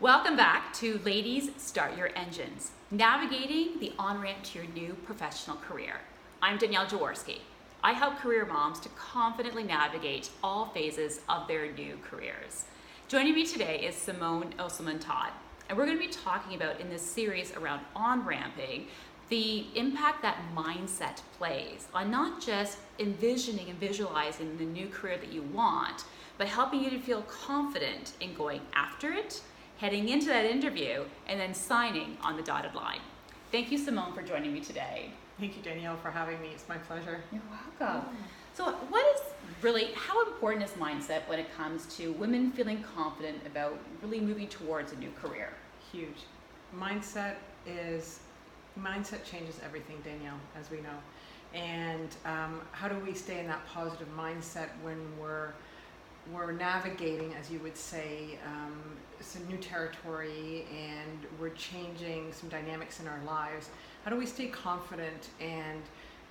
Welcome back to Ladies Start Your Engines, navigating the on-ramp to your new professional career. I'm Danielle Joworski. I help career moms to confidently navigate all phases of their new careers. Joining me today is Simone Usselman-Tod, and we're going to be talking about in this series around on-ramping the impact that mindset plays on not just envisioning and visualizing the new career that you want, but helping you to feel confident in going after it, heading into that interview, and then signing on the dotted line. Thank you, Simone, for joining me today. Thank you, Danielle, for having me. It's my pleasure. You're welcome. So how important is mindset when it comes to women feeling confident about really moving towards a new career? Huge. Mindset changes everything, Danielle, as we know. And how do we stay in that positive mindset when we're navigating, as you would say, some new territory, and we're changing some dynamics in our lives? How do we stay confident and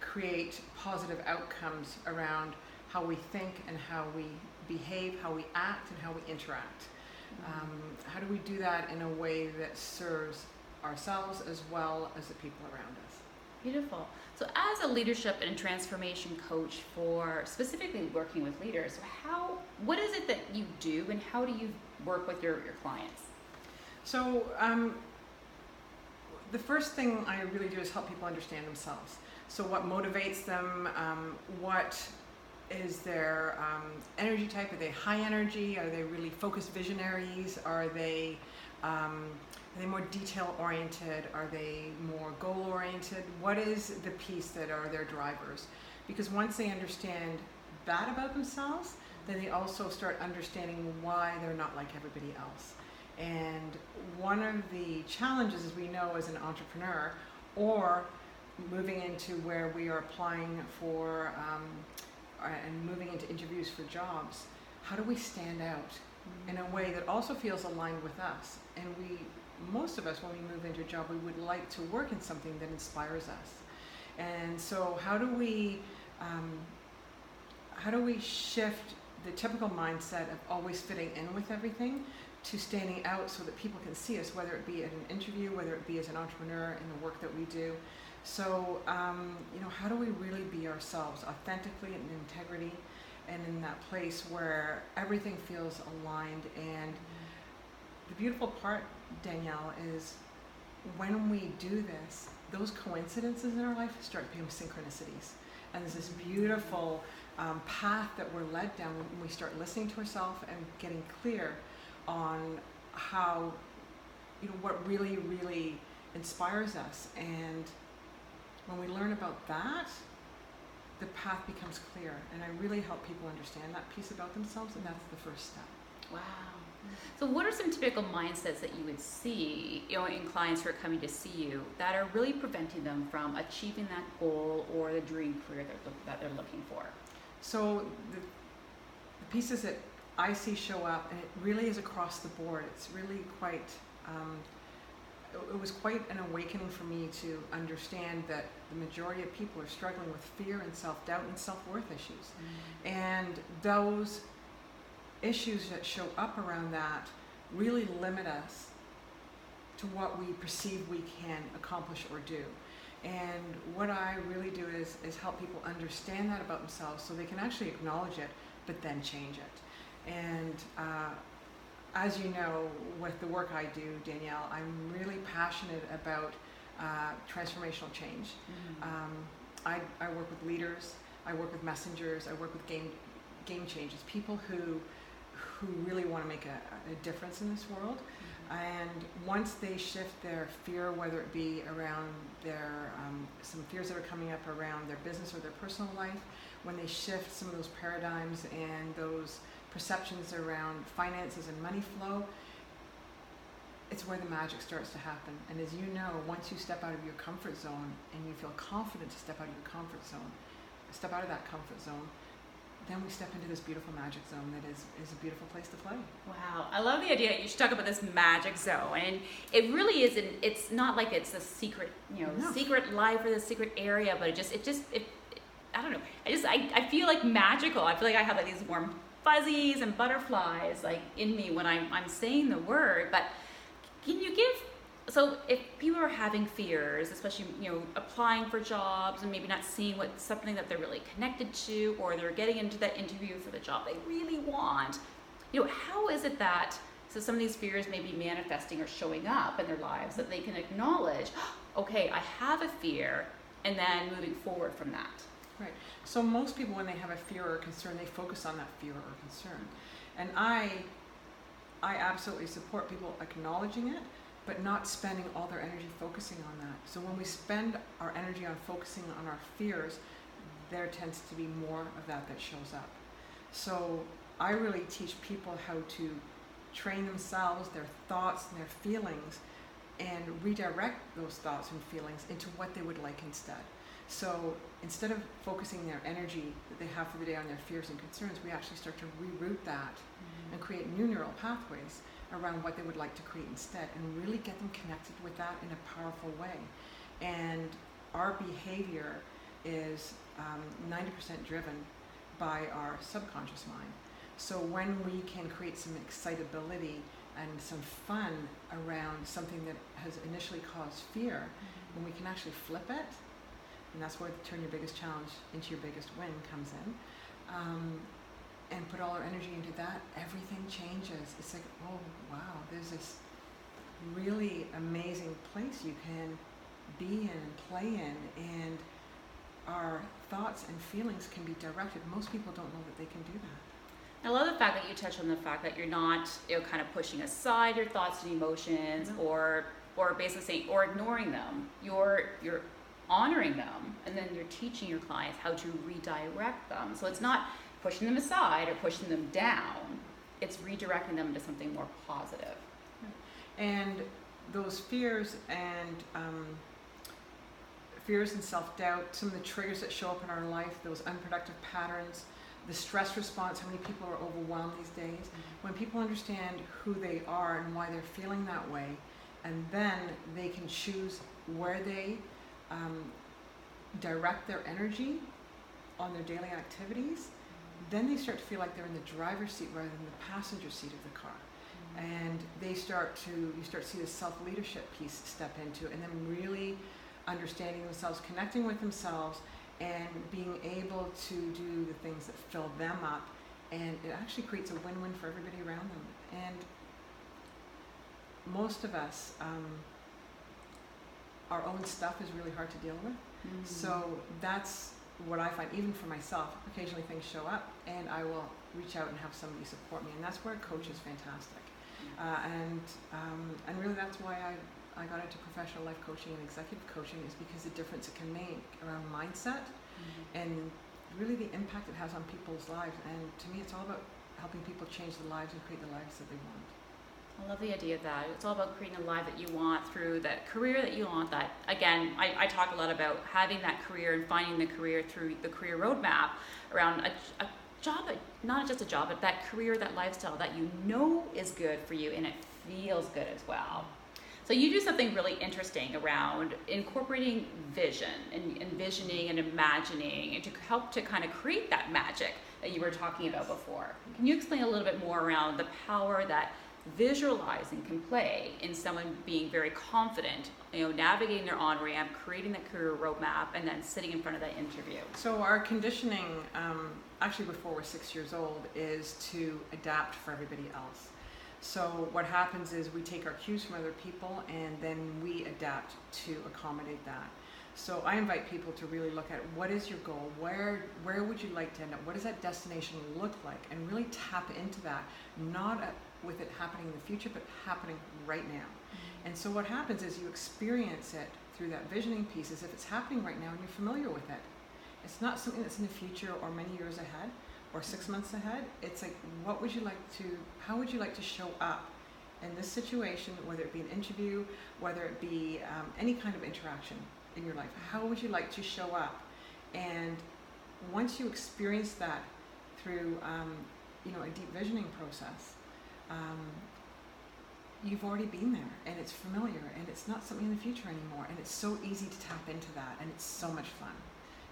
create positive outcomes around how we think and how we behave, how we act, and how we interact? How do we do that in a way that serves ourselves as well as the people around us? Beautiful. So as a leadership and transformation coach for specifically working with leaders, what is it that you do and how do you work with your clients? So the first thing I really do is help people understand themselves. So what motivates them, what is their energy type? Are they high energy? Are they really focused visionaries? Are they more detail-oriented? Are they more goal-oriented? What is the piece that are their drivers? Because once they understand that about themselves, then they also start understanding why they're not like everybody else. And one of the challenges, as we know, as an entrepreneur, or moving into where we are applying for and moving into interviews for jobs, how do we stand out in a way that also feels aligned with us? And most of us, when we move into a job, we would like to work in something that inspires us. And so how do we shift the typical mindset of always fitting in with everything to standing out so that people can see us, whether it be at an interview, whether it be as an entrepreneur in the work that we do? So, how do we really be ourselves authentically and in integrity, and in that place where everything feels aligned? And the beautiful part, Danielle, is when we do this, those coincidences in our life start to become synchronicities. And there's this beautiful path that we're led down when we start listening to ourselves and getting clear on how, what really, really inspires us. And when we learn about that, the path becomes clear. And I really help people understand that piece about themselves, and that's the first step. Wow. So what are some typical mindsets that you would see, in clients who are coming to see you that are really preventing them from achieving that goal or the dream career that they're looking for? So the pieces that I see show up, and it really is across the board. It's really quite, it was quite an awakening for me to understand that the majority of people are struggling with fear and self-doubt and self-worth issues. And those issues that show up around that really limit us to what we perceive we can accomplish or do. And what I really do is help people understand that about themselves so they can actually acknowledge it, but then change it. And as you know, with the work I do, Danielle, I'm really passionate about transformational change. I work with leaders, I work with messengers, I work with game changers, people who really want to make a difference in this world. And once they shift their fear, whether it be around their some fears that are coming up around their business or their personal life, when they shift some of those paradigms and those perceptions around finances and money flow, it's where the magic starts to happen. And as you know, once you step out of your comfort zone and you feel confident to step out of your comfort zone, step out of that comfort zone, then we step into this beautiful magic zone that is a beautiful place to play. Wow, I love the idea. You should talk about this magic zone, and it really isn't. It's not like it's a secret, No. secret life or the secret area, but it I don't know. I feel like magical. I feel like I have like these warm fuzzies and butterflies like in me when I'm saying the word. But Can you give, so if people are having fears, especially, applying for jobs and maybe not seeing what something that they're really connected to, or they're getting into that interview for the job they really want, how is it that, so some of these fears may be manifesting or showing up in their lives, that they can acknowledge, okay, I have a fear, and then moving forward from that? Right. So most people, when they have a fear or a concern, they focus on that fear or concern. And I absolutely support people acknowledging it, but not spending all their energy focusing on that. So when we spend our energy on focusing on our fears, there tends to be more of that shows up. So I really teach people how to train themselves, their thoughts and their feelings, and redirect those thoughts and feelings into what they would like instead. So instead of focusing their energy that they have for the day on their fears and concerns, we actually start to reroute that and create new neural pathways around what they would like to create instead, and really get them connected with that in a powerful way. And our behavior is 90% driven by our subconscious mind. So when we can create some excitability and some fun around something that has initially caused fear, when we can actually flip it, and that's where the turn your biggest challenge into your biggest win comes in, and put all our energy into that, everything changes. It's like, oh wow, there's this really amazing place you can be in and play in, and our thoughts and feelings can be directed. Most people don't know that they can do that. I love the fact that you touch on the fact that you're not, kind of pushing aside your thoughts and emotions, or basically saying, or ignoring them. You're honoring them, and then you're teaching your clients how to redirect them. So it's not pushing them aside or pushing them down. It's redirecting them into something more positive. And those fears and self-doubt, some of the triggers that show up in our life, those unproductive patterns, the stress response, how many people are overwhelmed these days. When people understand who they are and why they're feeling that way, and then they can choose where they direct their energy on their daily activities, then they start to feel like they're in the driver's seat rather than the passenger seat of the car. And you start to see the self-leadership piece step into it, and then really understanding themselves, connecting with themselves, and being able to do the things that fill them up. And it actually creates a win-win for everybody around them. And most of us, our own stuff is really hard to deal with. So that's what I find, even for myself. Occasionally things show up, and I will reach out and have somebody support me, and that's where a coach is fantastic. And really that's why I got into professional life coaching and executive coaching, is because the difference it can make around mindset and really the impact it has on people's lives. And to me, it's all about helping people change their lives and create the lives that they want. I love the idea of that. It's all about creating a life that you want through that career that you want. That, again, I talk a lot about having that career and finding the career through the career roadmap around a job, not just a job, but that career, that lifestyle that is good for you and it feels good as well. So you do something really interesting around incorporating vision and envisioning and imagining, and to help to kind of create that magic that you were talking about before. Can you explain a little bit more around the power that visualizing can play in someone being very confident, navigating their on-ramp, creating that career roadmap, and then sitting in front of that interview? So our conditioning, actually before we're 6 years old, is to adapt for everybody else. So what happens is we take our cues from other people, and then we adapt to accommodate that. So I invite people to really look at, what is your goal? Where would you like to end up? What does that destination look like? And really tap into that, not with it happening in the future, but happening right now. And so what happens is you experience it through that visioning piece as if it's happening right now and you're familiar with it. It's not something that's in the future or many years ahead or 6 months ahead. It's like, how would you like to show up in this situation, whether it be an interview, whether it be any kind of interaction in your life? How would you like to show up? And once you experience that through a deep visioning process, you've already been there, and it's familiar, and it's not something in the future anymore, and it's so easy to tap into that, and it's so much fun.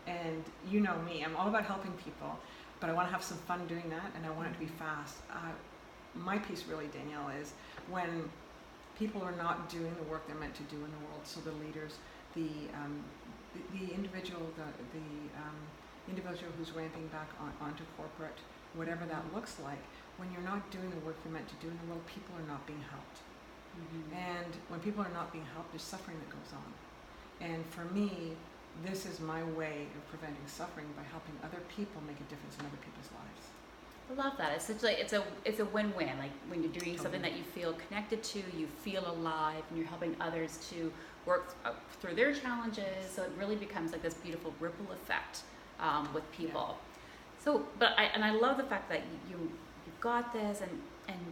And you know me, I'm all about helping people, but I want to have some fun doing that, and I want it to be fast. My piece really, Danielle, is when people are not doing the work they're meant to do in the world. So the leaders, the individual, the individual who's ramping back onto corporate, whatever that looks like, when you're not doing the work you're meant to do in the world, people are not being helped. And when people are not being helped, there's suffering that goes on. And for me, this is my way of preventing suffering by helping other people make a difference in other people's lives. I love that. It's such like it's a win-win. Like when you're doing something that you feel connected to, you feel alive, and you're helping others to work through their challenges. So it really becomes like this beautiful ripple effect with people. Yeah. So, I love the fact that you've got this, and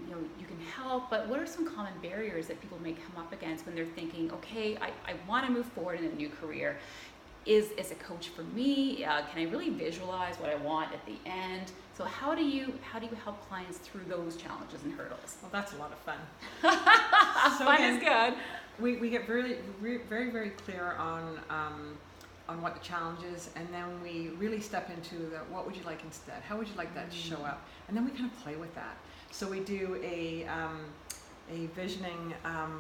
you know you can help. But what are some common barriers that people may come up against when they're thinking, okay, I want to move forward in a new career? Is a coach for me? Can I really visualize what I want at the end? So how do you help clients through those challenges and hurdles? Well, that's a lot of fun. Fun is good. We get very, very clear on what the challenge is, and then we really step into what would you like instead? How would you like that to show up? And then we kind of play with that. So we do a visioning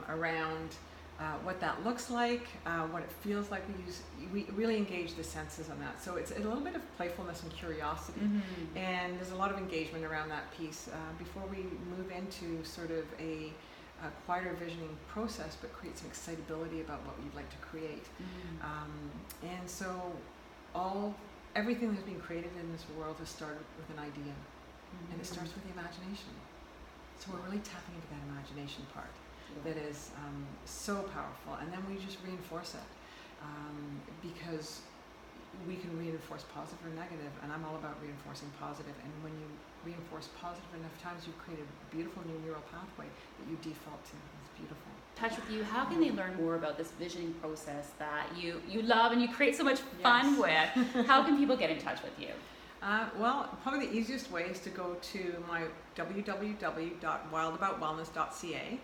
around what that looks like, what it feels like. We really engage the senses on that. So it's a little bit of playfulness and curiosity, and there's a lot of engagement around that piece before we move into sort of a quieter visioning process, but create some excitability about what we'd like to create. And so everything that's being created in this world has started with an idea, and it starts with the imagination. So we're really tapping into that imagination part that is so powerful, and then we just reinforce it because we can reinforce positive or negative, and I'm all about reinforcing positive. And when you reinforce positive enough times, you create a beautiful new neural pathway that you default to. It's beautiful. Touch with you, how can they learn more about this visioning process that you love and you create so much fun with? How can people get in touch with you? Well, probably the easiest way is to go to my www.wildaboutwellness.ca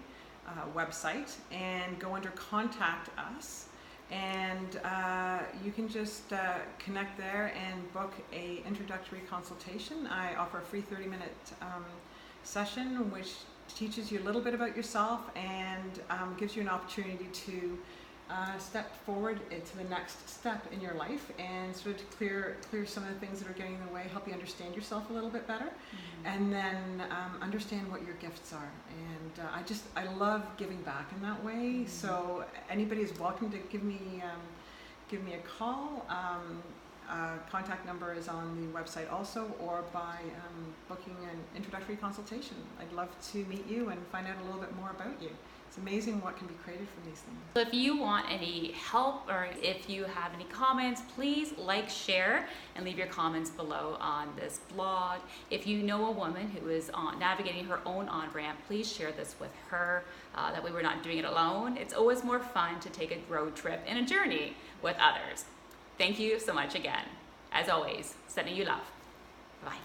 website and go under Contact Us, and you can just connect there and book a introductory consultation. I offer a free 30-minute session which teaches you a little bit about yourself and gives you an opportunity to step forward to the next step in your life and sort of to clear some of the things that are getting in the way, help you understand yourself a little bit better, and then understand what your gifts are. And I love giving back in that way. So anybody is welcome to give me a call. Contact number is on the website also, or by booking an introductory consultation. I'd love to meet you and find out a little bit more about you. It's amazing what can be created from these things. So if you want any help or if you have any comments, please like, share, and leave your comments below on this blog. If you know a woman who is navigating her own on-ramp, please share this with her. That way we're not doing it alone. It's always more fun to take a road trip and a journey with others. Thank you so much again. As always, sending you love. Bye.